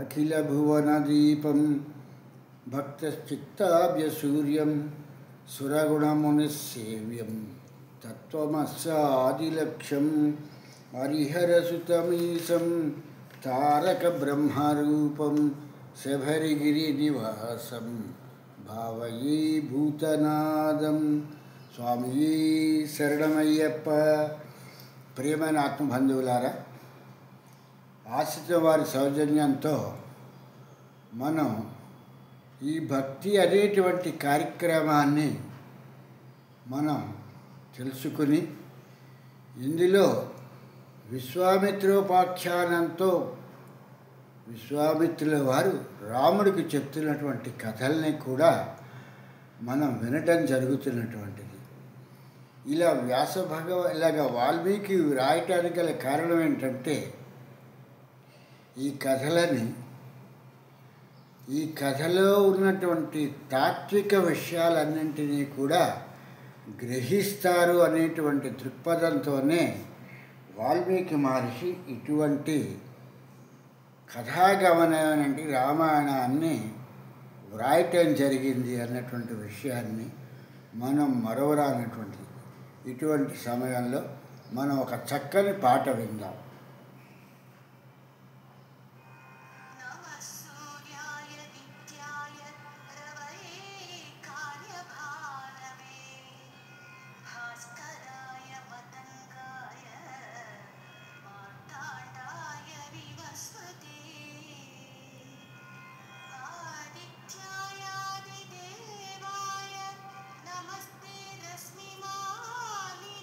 अखिलभुवनदीपं भक्तश्चित्ताभ्यसूर्यं सुरगुणमुनिसेव्यं तत्त्वमस्यादिलक्ष्यं हरिहरसुतमीशं तारकब्रह्मरूपं शबरिगिरिनिवासं भावये भूतनादं स्वामी శరణమయ్యప్ప. ప్రియమైన ఆత్మబంధువులారా, ఆశ్రిత వారి సౌజన్యంతో మనం ఈ భక్తి అనేటువంటి కార్యక్రమాన్ని మనం తెలుసుకుని ఇందులో విశ్వామిత్రోపాఖ్యానంతో విశ్వామిత్రుల వారు రాముడికి చెప్తున్నటువంటి కథల్ని కూడా మనం వినటం జరుగుతున్నటువంటిది. ఇలాగ వాల్మీకి రాయటానికి గల కారణం ఏంటంటే ఈ కథలో ఉన్నటువంటి తాత్విక విషయాలన్నింటినీ కూడా గ్రహిస్తారు అనేటువంటి దృక్పథంతోనే వాల్మీకి మహర్షి ఇటువంటి కథాగమనాన్ని రామాయణాన్ని వ్రాయటం జరిగింది అన్నటువంటి విషయాన్ని మనం మరవరానటువంటిది. ఇటువంటి సమయంలో మనం ఒక చక్కని పాట విందాం. Namaste Rasmi Mali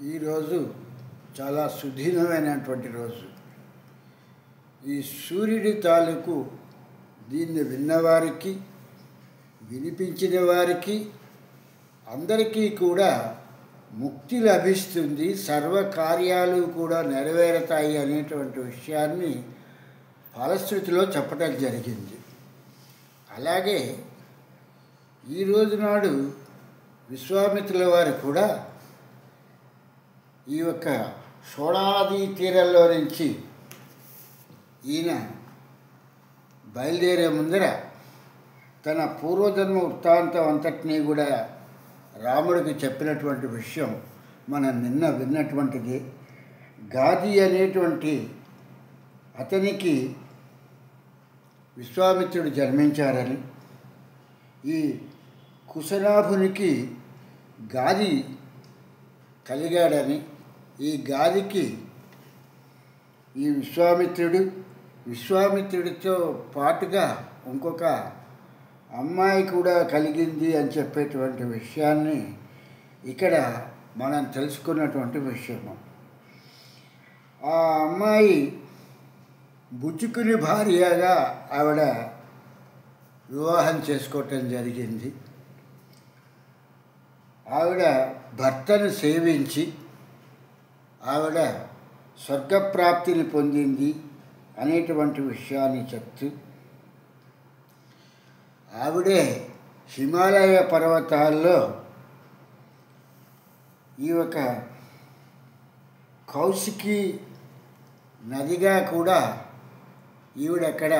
ఈరోజు చాలా సుదీనమైనటువంటి రోజు. ఈ సూర్యుడి తాలూకు దీన్ని విన్నవారికి, వినిపించిన వారికి అందరికీ కూడా ముక్తి లభిస్తుంది, సర్వకార్యాలు కూడా నెరవేరుతాయి అనేటువంటి విషయాన్ని ఫలశ్రుతిలో చెప్పడం జరిగింది. అలాగే ఈరోజు నాడు విశ్వామిత్రుల వారు కూడా ఈ యొక్క షోడానదీ తీరంలో నుంచి ఈయన బయలుదేరే ముందర తన పూర్వజన్మ వృత్తాంతం అంతటినీ కూడా రాముడికి చెప్పినటువంటి విషయం మనం నిన్న విన్నటువంటిది. గాది అనేటువంటి అతనికి విశ్వామిత్రుడు జన్మించారని, ఈ కుశనాభునికి గాది కలిగాడని, ఈ గాదికి ఈ విశ్వామిత్రుడితో పాటుగా ఇంకొక అమ్మాయి కూడా కలిగింది అని చెప్పేటువంటి విషయాన్ని ఇక్కడ మనం తెలుసుకున్నటువంటి విషయము. ఆ అమ్మాయి బుచ్చుకుని భార్యగా ఆవిడ వివాహం చేసుకోవటం జరిగింది. ఆవిడ భర్తను సేవించి ఆవిడ స్వర్గప్రాప్తిని పొందింది అనేటువంటి విషయాన్ని చెప్తూ, ఆవిడే హిమాలయ పర్వతాల్లో ఈ యొక్క కౌశికి నదిగా కూడా ఈవిడక్కడ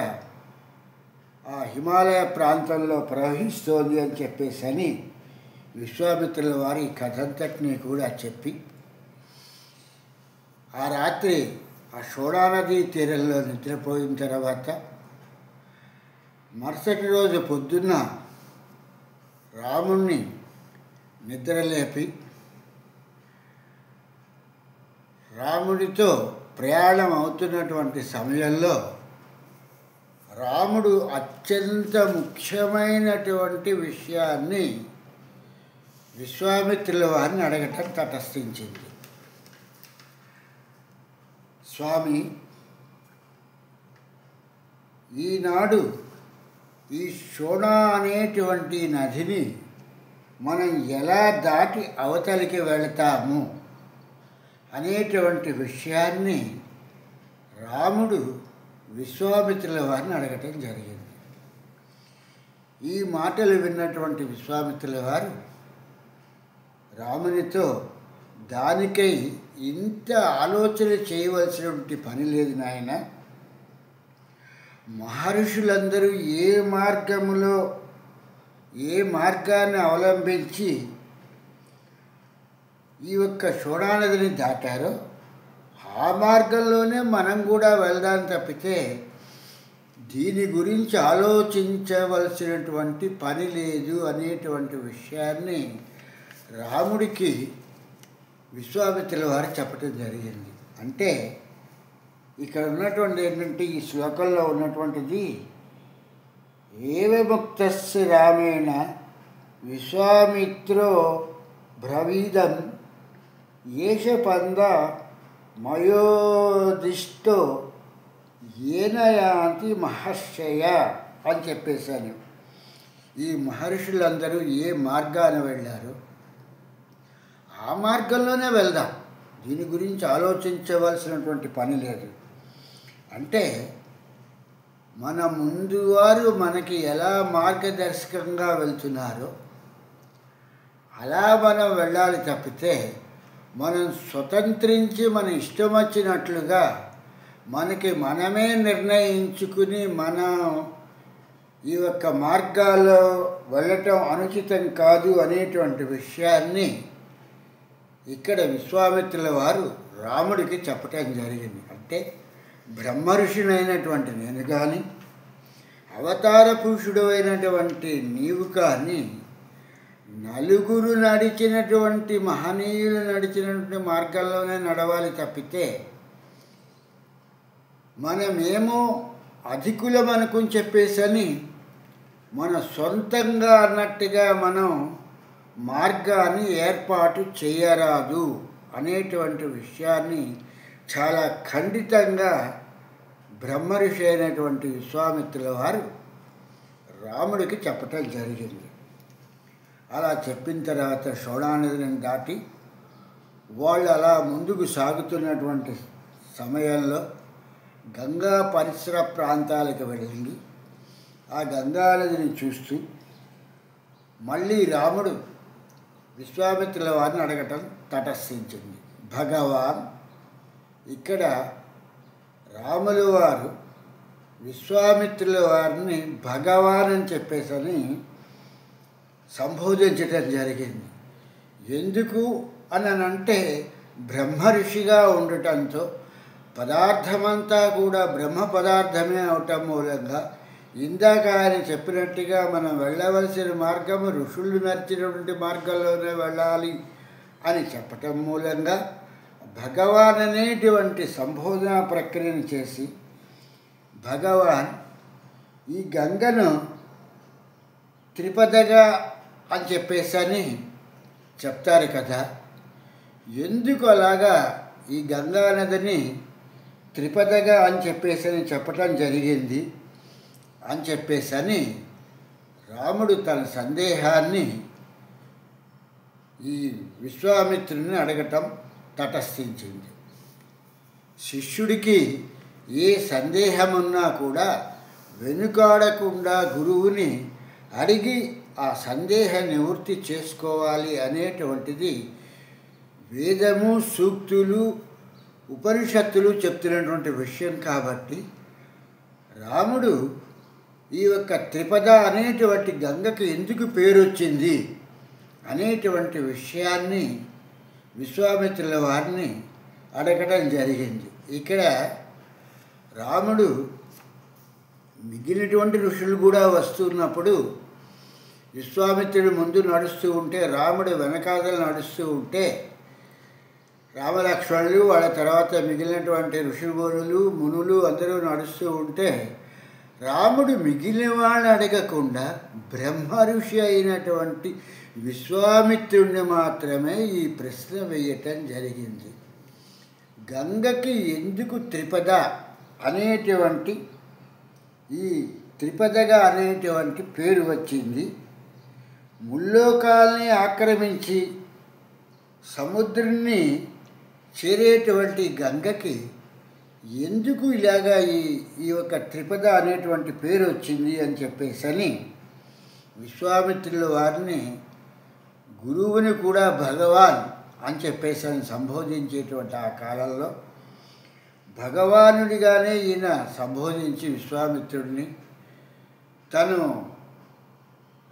ఆ హిమాలయ ప్రాంతంలో ప్రవహిస్తోంది అని చెప్పేసి విశ్వామిత్రుల వారి కథంతటిని కూడా చెప్పి, ఆ రాత్రి ఆ షోడానదీ తీరంలో నిద్రపోయిన తర్వాత మరుసటి రోజు పొద్దున్న రాముణ్ణి నిద్రలేపి రాముడితో ప్రయాణం అవుతున్నటువంటి సమయంలో రాముడు అత్యంత ముఖ్యమైనటువంటి విషయాన్ని విశ్వామిత్రుల వారిని అడగటం తటస్థించింది. స్వామి, ఈనాడు ఈ షోడా అనేటువంటి నదిని మనం ఎలా దాటి అవతలికి వెళతాము అనేటువంటి విషయాన్ని రాముడు విశ్వామిత్రుల వారిని అడగటం జరిగింది. ఈ మాటలు విన్నటువంటి విశ్వామిత్రుల వారు రామునితో, దానికై ఇంత ఆలోచన చేయవలసినటువంటి పని లేదు నాయన. మహర్షులందరూ ఏ మార్గాన్ని అవలంబించి ఈ యొక్క షోడానదిని దాటారో ఆ మార్గంలోనే మనం కూడా వెళ్దాం తప్పితే దీని గురించి ఆలోచించవలసినటువంటి పని లేదు అనేటువంటి విషయాన్ని రాముడికి విశ్వామిత్రుల వారు చెప్పడం జరిగింది. అంటే ఇక్కడ ఉన్నటువంటి ఏంటంటే, ఈ శ్లోకంలో ఉన్నటువంటిది ఏవముక్తస్య రామేణ విశ్వామిత్రో బ్రవీదం ఏష పంద మయోదిష్టో ఏన యాంతి మహర్షయ అని చెప్పేశాను. ఈ మహర్షులందరూ ఏ మార్గాన వెళ్ళారు ఆ మార్గంలోనే వెళ్దాం, దీని గురించి ఆలోచించవలసినటువంటి పని లేదు. అంటే మన ముందు వారు మనకి ఎలా మార్గదర్శకంగా వెళ్తున్నారో అలా మనం వెళ్ళాలి తప్పితే మనం స్వతంత్రించి మన ఇష్టం వచ్చినట్లుగా మనకి మనమే నిర్ణయించుకుని మనం ఈ యొక్క మార్గాల్లో వెళ్ళటం అనుచితం కాదు అనేటువంటి విషయాన్ని ఇక్కడ విశ్వామిత్రుల వారు రాముడికి చెప్పటం జరిగింది. అంటే బ్రహ్మఋషునైనటువంటి నేను కానీ, అవతార పురుషుడు అయినటువంటి నీవు కానీ, నలుగురు నడిచినటువంటి మహనీయులు నడిచినటువంటి మార్గంలోనే నడవాలి తప్పితే మనమేమో అధికులం అనుకుని చెప్పేసని మన సొంతంగా అన్నట్టుగా మనం మార్గాన్ని ఏర్పాటు చేయరాదు అనేటువంటి విషయాన్ని చాలా ఖండితంగా బ్రహ్మర్షి అయినటువంటి విశ్వామిత్రుల వారు రాముడికి చెప్పటం జరిగింది. అలా చెప్పిన తర్వాత శోణానదిని దాటి వాళ్ళు అలా ముందుకు సాగుతున్నటువంటి సమయంలో గంగా పరిసర ప్రాంతాలకు వెళ్ళింది. ఆ గంగానదిని చూస్తూ మళ్ళీ రాముడు విశ్వామిత్రుల వారిని అడగటం తటస్థించింది. భగవాన్, ఇక్కడ రాముల వారు విశ్వామిత్రుల వారిని భగవాన్ అని చెప్పేసని సంబోధించటం జరిగింది. ఎందుకు అని అంటే బ్రహ్మర్షిగా ఉండటంతో పదార్థమంతా కూడా బ్రహ్మ పదార్థమే అవటం మూలంగా ఇందాక ఆయన చెప్పినట్టుగా మనం వెళ్ళవలసిన మార్గము ఋషులు నడిచినటువంటి మార్గంలోనే వెళ్ళాలి అని చెప్పటం మూలంగా భగవాన్ అనేటువంటి సంబోధన ప్రక్రియను చేసి భగవాన్ ఈ గంగను త్రిపదగా అని చెప్పేసని చెప్తారు కదా, ఎందుకు అలాగా ఈ గంగా నదిని త్రిపదగా అని చెప్పేసని చెప్పటం జరిగింది అని చెప్పేసని రాముడు తన సందేహాన్ని ఈ విశ్వామిత్రుని అడగటం తటస్థించింది. శిష్యుడికి ఏ సందేహమున్నా కూడా వెనుకాడకుండా గురువుని అడిగి ఆ సందేహ నివృత్తి చేసుకోవాలి అనేటువంటిది వేదము, సూక్తులు, ఉపనిషత్తులు చెప్తున్నటువంటి విషయం. కాబట్టి రాముడు ఈ యొక్క త్రిపద అనేటువంటి గంగకు ఎందుకు పేరు వచ్చింది అనేటువంటి విషయాన్ని విశ్వామిత్రుల వారిని అడగడం జరిగింది. ఇక్కడ రాముడు మిగిలినటువంటి ఋషులు కూడా వస్తున్నప్పుడు విశ్వామిత్రుడు ముందు నడుస్తూ ఉంటే రాముడు వెనకాదలు నడుస్తూ ఉంటే రామలక్ష్మణులు వాళ్ళ తర్వాత మిగిలినటువంటి ఋషులు మునులు అందరూ నడుస్తూ ఉంటే రాముడు మిగిలిన వాళ్ళని అడగకుండా బ్రహ్మ ఋషి అయినటువంటి విశ్వామిత్రుడిని మాత్రమే ఈ ప్రశ్న వేయటం జరిగింది. గంగకి ఎందుకు త్రిపద అనేటువంటి ఈ త్రిపదగా అనేటువంటి పేరు వచ్చింది? ముల్లోకాల్ని ఆక్రమించి సముద్రాన్ని చేరేటువంటి గంగకి ఎందుకు ఇలాగా ఈ యొక్క త్రిపద అనేటువంటి పేరు వచ్చింది అని చెప్పేసని విశ్వామిత్రుల వారిని గురువుని కూడా భగవాన్ అని చెప్పేసని సంబోధించేటువంటి ఆ కాలంలో భగవానుడిగానే ఈయన సంబోధించి విశ్వామిత్రుడిని తను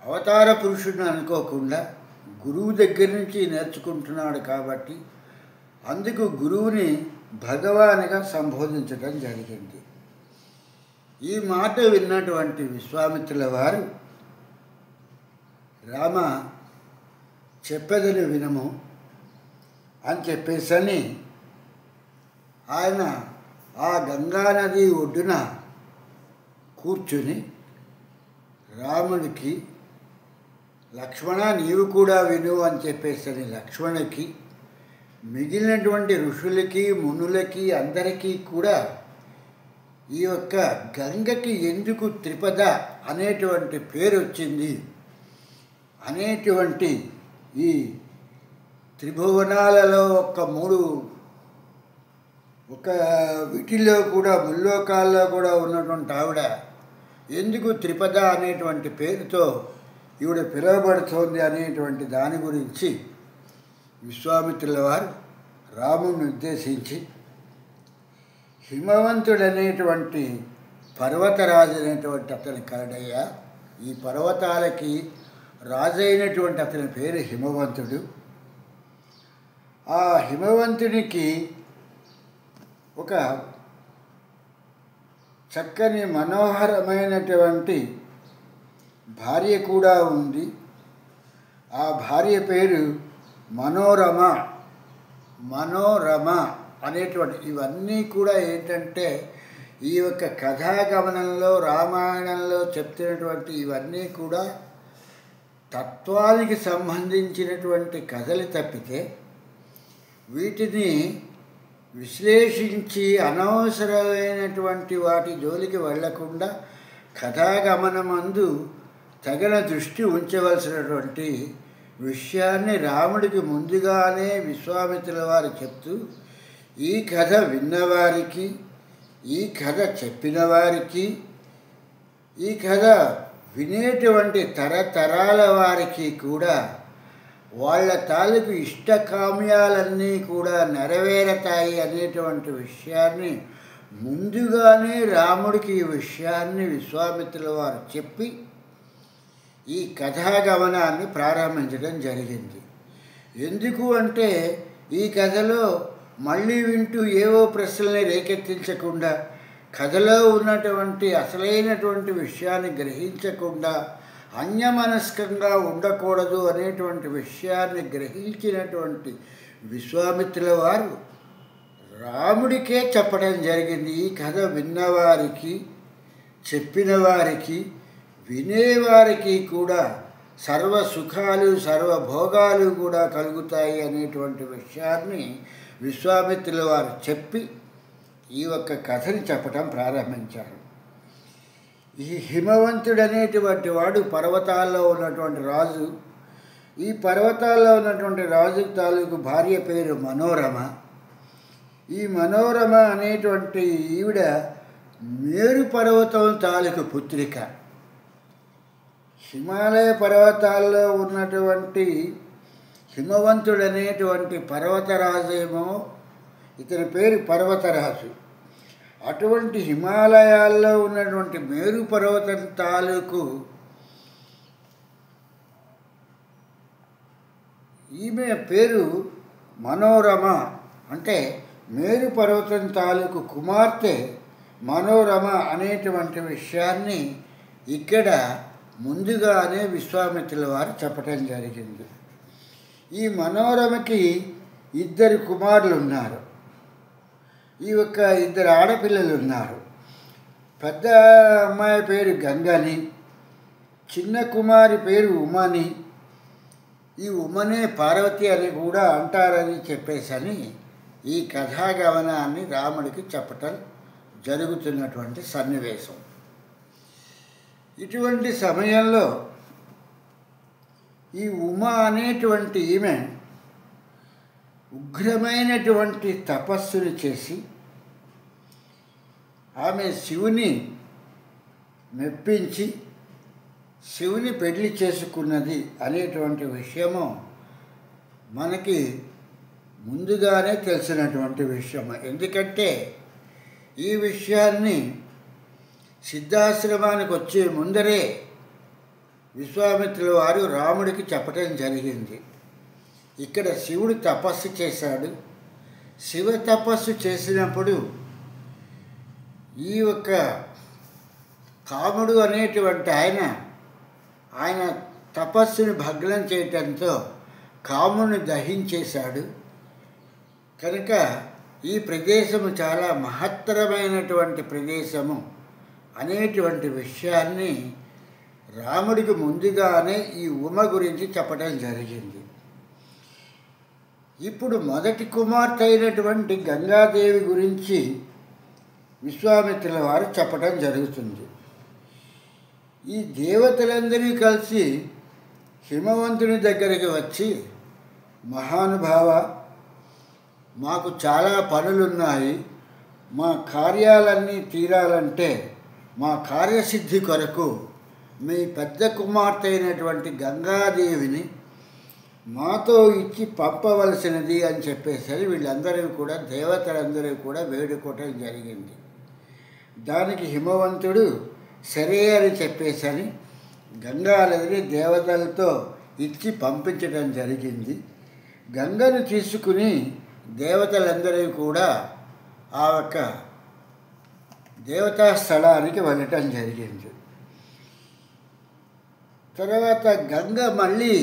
అవతార పురుషుడిని అనుకోకుండా గురువు దగ్గర నుంచి నేర్చుకుంటున్నాడు కాబట్టి అందుకు గురువుని భగవానుగా సంబోధించడం జరిగింది. ఈ మాట విన్నటువంటి విశ్వామిత్రుల వారు రామ చెప్పేదని వినము అని చెప్పేసని ఆయన ఆ గంగానది ఒడ్డున కూర్చుని రాముడికి లక్ష్మణ నీవు కూడా విను అని చెప్పేసని లక్ష్మణుడికి మిగిలినటువంటి ఋషులకి మునులకి అందరికీ కూడా ఈ యొక్క గంగకి ఎందుకు త్రిపద అనేటువంటి పేరు వచ్చింది అనేటువంటి ఈ త్రిభువనాలలో ఒక వీటిల్లో కూడా ముల్లోకాల్లో కూడా ఉన్నటువంటి ఆవిడ ఎందుకు త్రిపద అనేటువంటి పేరుతో ఈవిడ పిలువబడుతోంది అనేటువంటి దాని గురించి విశ్వామిత్రుల వారు రాముడిని ఉద్దేశించి హిమవంతుడనేటువంటి పర్వతరాజు అనేటువంటి అతని కలడయ్య, ఈ పర్వతాలకి రాజైనటువంటి అతని పేరు హిమవంతుడు. ఆ హిమవంతునికి ఒక చక్కని మనోహరమైనటువంటి భార్య కూడా ఉంది. ఆ భార్య పేరు మనోరమ. మనోరమ అనేటువంటి ఇవన్నీ కూడా ఏంటంటే ఈ యొక్క కథాగమనంలో రామాయణంలో చెప్తున్నటువంటి ఇవన్నీ కూడా తత్వానికి సంబంధించినటువంటి కథలు తప్పితే వీటిని విశ్లేషించి అనవసరమైనటువంటి వాటి జోలికి వెళ్లకుండా కథాగమనమందు తగిన దృష్టి ఉంచవలసినటువంటి విషయాన్ని రాముడికి ముందుగానే విశ్వామిత్రుల వారు చెప్తూ ఈ కథ విన్నవారికి, ఈ కథ చెప్పిన వారికి, ఈ కథ వినేటువంటి తరతరాల వారికి కూడా వాళ్ళ తాలూకు ఇష్టకామ్యాలన్నీ కూడా నెరవేరతాయి అనేటువంటి విషయాన్ని ముందుగానే రాముడికి ఈ విషయాన్ని విశ్వామిత్రుల వారు చెప్పి ఈ కథాగమనాన్ని ప్రారంభించడం జరిగింది. ఎందుకు అంటే ఈ కథలో మళ్ళీ వింటూ ఏవో ప్రశ్నల్ని రేకెత్తించకుండా, కథలో ఉన్నటువంటి అసలైనటువంటి విషయాన్ని గ్రహించకుండా అన్యమనస్కంగా ఉండకూడదు అనేటువంటి విషయాన్ని గ్రహించినటువంటి విశ్వామిత్రుల వారు రాముడికే చెప్పడం జరిగింది. ఈ కథ విన్నవారికి, చెప్పిన వారికి, వినేవారికి కూడా సర్వ సుఖాలు సర్వభోగాలు కూడా కలుగుతాయి అనేటువంటి విషయాన్ని విశ్వామిత్రుల వారు చెప్పి ఈ ఒక్క కథని చెప్పటం ప్రారంభించారు. ఈ హిమవంతుడు అనేటువంటి వాడు పర్వతాల్లో ఉన్నటువంటి రాజు. ఈ పర్వతాల్లో ఉన్నటువంటి రాజు తాలూకు భార్య పేరు మనోరమ. ఈ మనోరమ అనేటువంటి ఈవిడ మేరు పర్వతం తాలూకు పుత్రిక. హిమాలయ పర్వతాల్లో ఉన్నటువంటి హిమవంతుడు అనేటువంటి పర్వతరాజేమో, ఇతని పేరు పర్వతరాజు. అటువంటి హిమాలయాల్లో ఉన్నటువంటి మేరు పర్వతం తాలూకు ఈమె పేరు మనోరమ. అంటే మేరు పర్వతం తాలూకు కుమార్తె మనోరమ అనేటువంటి విషయాన్ని ఇక్కడ ముందుగానే విశ్వామిత్రుల వారు చెప్పటం జరిగింది. ఈ మనోరమకి 2 కుమారులు ఉన్నారు. ఈ యొక్క 2 ఆడపిల్లలు ఉన్నారు. పెద్ద అమ్మాయి పేరు గంగని, చిన్న కుమారి పేరు ఉమని. ఈ ఉమనే పార్వతి అని కూడా అంటారని చెప్పేసని ఈ కథాగమనాన్ని రాముడికి చెప్పటం జరుగుతున్నటువంటి సన్నివేశం. ఇటువంటి సమయంలో ఈ ఉమ అనేటువంటి ఈమె ఉగ్రమైనటువంటి తపస్సును చేసి ఆమె శివుని మెప్పించి శివుని పెళ్లి చేసుకున్నది అనేటువంటి విషయము మనకి ముందుగానే తెలిసినటువంటి విషయము. ఎందుకంటే ఈ విషయాన్ని సిద్ధాశ్రమానికి వచ్చే ముందరే విశ్వామిత్రుల వారు రాముడికి చెప్పటం జరిగింది. ఇక్కడ శివుడు తపస్సు చేశాడు. శివ తపస్సు చేసినప్పుడు ఈ యొక్క కాముడు అనేటువంటి ఆయన తపస్సుని భగ్నం చేయటంతో కాముడిని దహించేశాడు. కనుక ఈ ప్రదేశము చాలా మహత్తరమైనటువంటి ప్రదేశము అనేటువంటి విషయాన్ని రాముడికి ముందుగానే ఈ ఉమ గురించి చెప్పడం జరిగింది. ఇప్పుడు మొదటి కుమార్తె అయినటువంటి గంగాదేవి గురించి విశ్వామిత్రుల వారు చెప్పడం జరుగుతుంది. ఈ దేవతలందరూ కలిసి హిమవంతుని దగ్గరికి వచ్చి, మహానుభావ, మాకు చాలా పనులున్నాయి, మా కార్యాలన్నీ తీరాలంటే మా కార్యసిద్ధి కొరకు మీ పెద్ద కుమార్తె అయినటువంటి గంగాదేవిని మాతో ఇచ్చి పంపవలసినది అని చెప్పేసరి వీళ్ళందరూ కూడా దేవతలందరూ కూడా వేడుకోవటం జరిగింది. దానికి హిమవంతుడు సరే అని చెప్పేసరి గంగానదిని దేవతలతో ఇచ్చి పంపించడం జరిగింది. గంగను తీసుకుని దేవతలందరూ కూడా ఆ యొక్క దేవతా స్థలానికి వెళ్ళటం జరిగింది. తర్వాత గంగ మళ్ళీ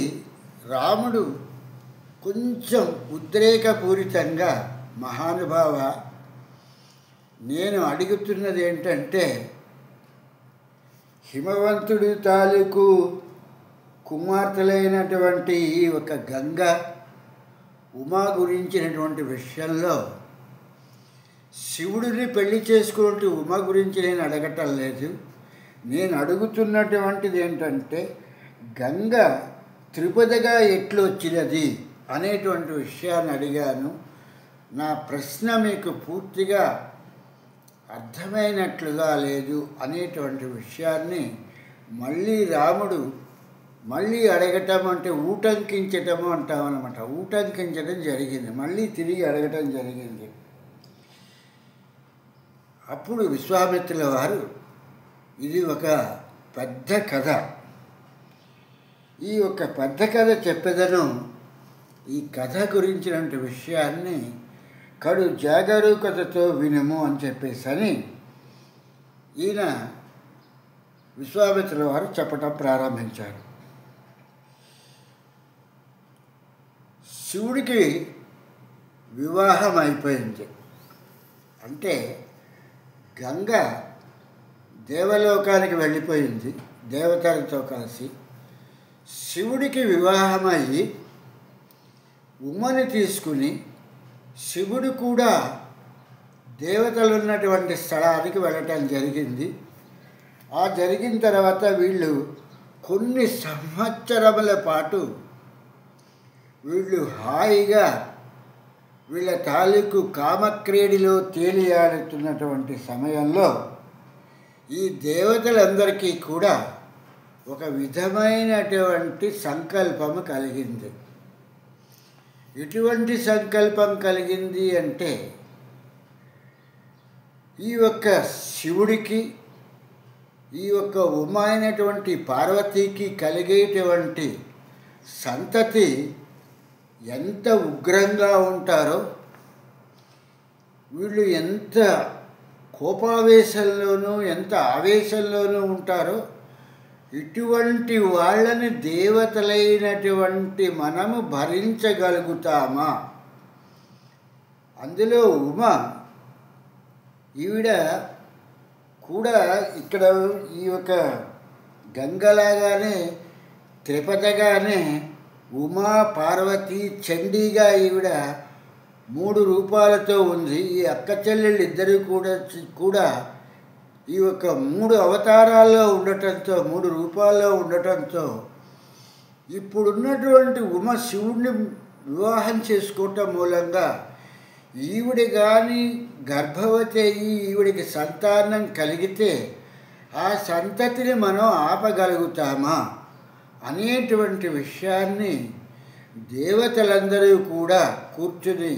రాముడు కొంచెం ఉద్రేకపూరితంగా, మహానుభావ, నేను అడుగుతున్నది ఏంటంటే హిమవంతుడి తాలూకు కుమార్తెలైనటువంటి ఈ ఒక గంగ ఉమా గురించినటువంటి విషయంలో శివుడిని పెళ్లి చేసుకున్నట్టు ఉమ గురించి నేను అడగటం లేదు. నేను అడుగుతున్నటువంటిది ఏంటంటే గంగ త్రిపదగా ఎట్లు వచ్చినది అనేటువంటి విషయాన్ని అడిగాను. నా ప్రశ్న మీకు పూర్తిగా అర్థమైనట్లుగా లేదు అనేటువంటి విషయాన్ని మళ్ళీ రాముడు అడగటం అంటే ఊటంకించటము అంటామన్నమాట. ఊటంకించడం జరిగింది, మళ్ళీ తిరిగి అడగటం జరిగింది. అప్పుడు విశ్వామిత్రుల వారు ఇది ఒక పెద్ద కథ, ఈ యొక్క పెద్ద కథ చెప్పేదను, ఈ కథ గురించినటువంటి విషయాన్ని కడు జాగరూకతతో వినుము అని చెప్పేసని ఈయన విశ్వామిత్రుల వారు చెప్పటం ప్రారంభించారు. శివుడికి వివాహం అయిపోయింది. అంటే గంగ దేవలోకానికి వెళ్ళిపోయింది దేవతలతో కలిసి. శివుడికి వివాహమయ్యి ఉమని తీసుకుని శివుడు కూడా దేవతలు ఉన్నటువంటి స్థలానికి వెళ్ళటం జరిగింది. ఆ జరిగిన తర్వాత వీళ్ళు కొన్ని సంవత్సరముల పాటు వీళ్ళు హాయిగా వీళ్ళ తాలూకు కామక్రీడిలో తేలియాడుతున్నటువంటి సమయంలో ఈ దేవతలందరికీ కూడా ఒక విధమైనటువంటి సంకల్పము కలిగింది. ఎటువంటి సంకల్పం కలిగింది అంటే ఈ యొక్క శివుడికి ఈ యొక్క ఉమ అయినటువంటి పార్వతీకి కలిగేటువంటి సంతతి ఎంత ఉగ్రంగా ఉంటారో, వీళ్ళు ఎంత కోపావేశంలోనూ ఎంత ఆవేశంలోనూ ఉంటారో, ఇటువంటి వాళ్ళని దేవతలైనటువంటి మనము భరించగలుగుతామా? అందులో ఉమ ఈవిడ కూడా ఇక్కడ ఈ యొక్క గంగలాగానే త్రిపదగానే ఉమా పార్వతి చండీగా ఈవిడ 3 రూపాలతో ఉంది. ఈ అక్క చెల్లెళ్ళు ఇద్దరు కూడా ఈ యొక్క 3 అవతారాల్లో ఉండటంతో 3 రూపాల్లో ఉండటంతో ఇప్పుడున్నటువంటి ఉమ శివుడిని వివాహం చేసుకోవటం మూలంగా ఈవిడ కానీ గర్భవతి అయ్యి ఈవిడికి సంతానం కలిగితే ఆ సంతతిని మనం ఆపగలుగుతామా అనేటువంటి విషయాన్ని దేవతలందరూ కూడా కూర్చుని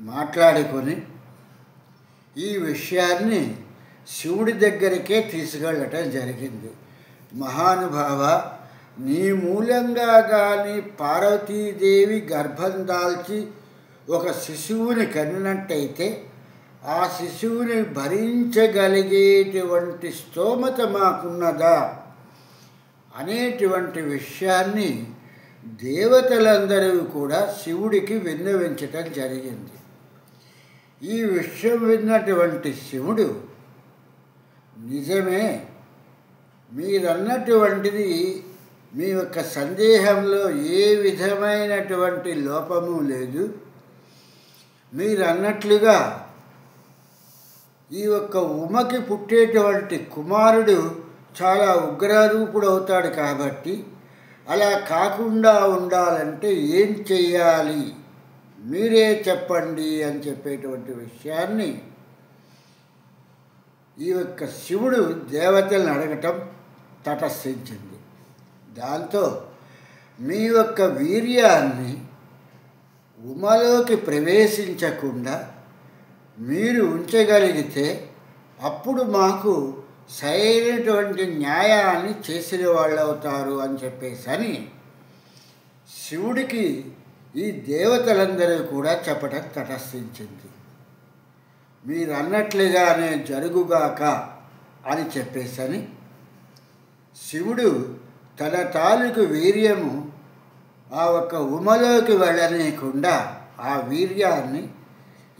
మాట్లాడుకొని ఈ విషయాన్ని శివుడి దగ్గరికే తీసుకెళ్ళటం జరిగింది. మహానుభావ, నీ మూలంగా కానీ పార్వతీదేవి గర్భం దాల్చి ఒక శిశువుని కనినట్టయితే ఆ శిశువుని భరించగలిగేటువంటి స్తోమత మాకున్నదా అనేటువంటి విషయాన్ని దేవతలందరూ కూడా శివుడికి విన్నవించటం జరిగింది. ఈ విషయం విన్నటువంటి శివుడు, నిజమే, మీరన్నటువంటిది మీ యొక్క సందేహంలో ఏ విధమైనటువంటి లోపము లేదు. మీరన్నట్లుగా ఈ యొక్క ఉమకి పుట్టేటువంటి కుమారుడు చాలా ఉగ్రరూపుడు అవుతాడు కాబట్టి అలా కాకుండా ఉండాలంటే ఏం చెయ్యాలి మీరే చెప్పండి అని చెప్పేటువంటి విషయాన్ని ఈ యొక్క శివుడు దేవతలను అడగటం తటస్థించింది. దాంతో మీ యొక్క వీర్యాన్ని ఉమలోకి ప్రవేశించకుండా మీరు ఉంచగలిగితే అప్పుడు మాకు సరైనటువంటి న్యాయాన్ని చేసిన వాళ్ళు అవుతారు అని చెప్పేసని శివుడికి ఈ దేవతలందరూ కూడా చెప్పడం తటస్థించింది. మీరు అన్నట్లుగానే జరుగుగాక అని చెప్పేసని శివుడు తన తాలూకు వీర్యము ఆ ఒక్క ఉమలోకి వెళ్ళనీయకుండా ఆ వీర్యాన్ని,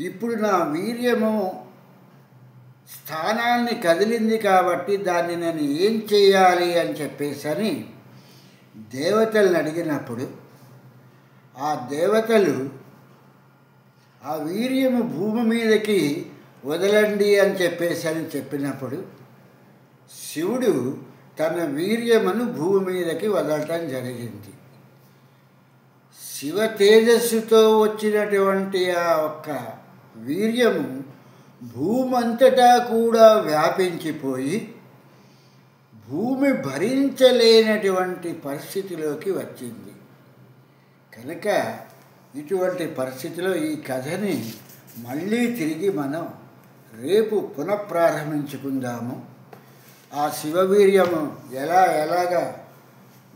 ఇప్పుడు నా వీర్యము స్థానాన్ని కదిలింది కాబట్టి దాన్ని నేను ఏం చేయాలి అని చెప్పేసని దేవతలను అడిగినప్పుడు ఆ దేవతలు ఆ వీర్యము భూమి మీదకి వదలండి అని చెప్పినప్పుడు శివుడు తన వీర్యమును భూమి మీదకి వదలటం జరిగింది. శివ తేజస్సుతో వచ్చినటువంటి ఆ ఒక్క వీర్యము భూమంతటా కూడా వ్యాపించిపోయి భూమి భరించలేనటువంటి పరిస్థితిలోకి వచ్చింది. కనుక ఇటువంటి పరిస్థితిలో ఈ కథని మళ్ళీ తిరిగి మనం రేపు పునఃప్రారంభించుకుందాము. ఆ శివవీర్యము ఎలాగా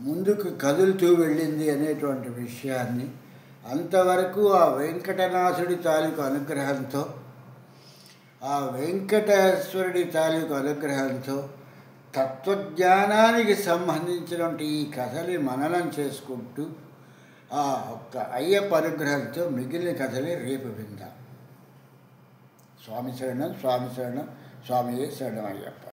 ముందుకు కదులుతూ వెళ్ళింది అనేటువంటి విషయాన్ని, అంతవరకు ఆ వెంకటనాథుడి తాలూకు అనుగ్రహంతో, ఆ వెంకటేశ్వరుడి తాలూకు అనుగ్రహంతో తత్వజ్ఞానానికి సంబంధించినటువంటి ఈ కథని మననం చేసుకుంటూ ఆ ఒక్క అయ్యప్ప అనుగ్రహంతో మిగిలిన కథని రేపు విందాం. స్వామి శరణం, స్వామి శరణం, స్వామియే శరణం అయ్యప్ప.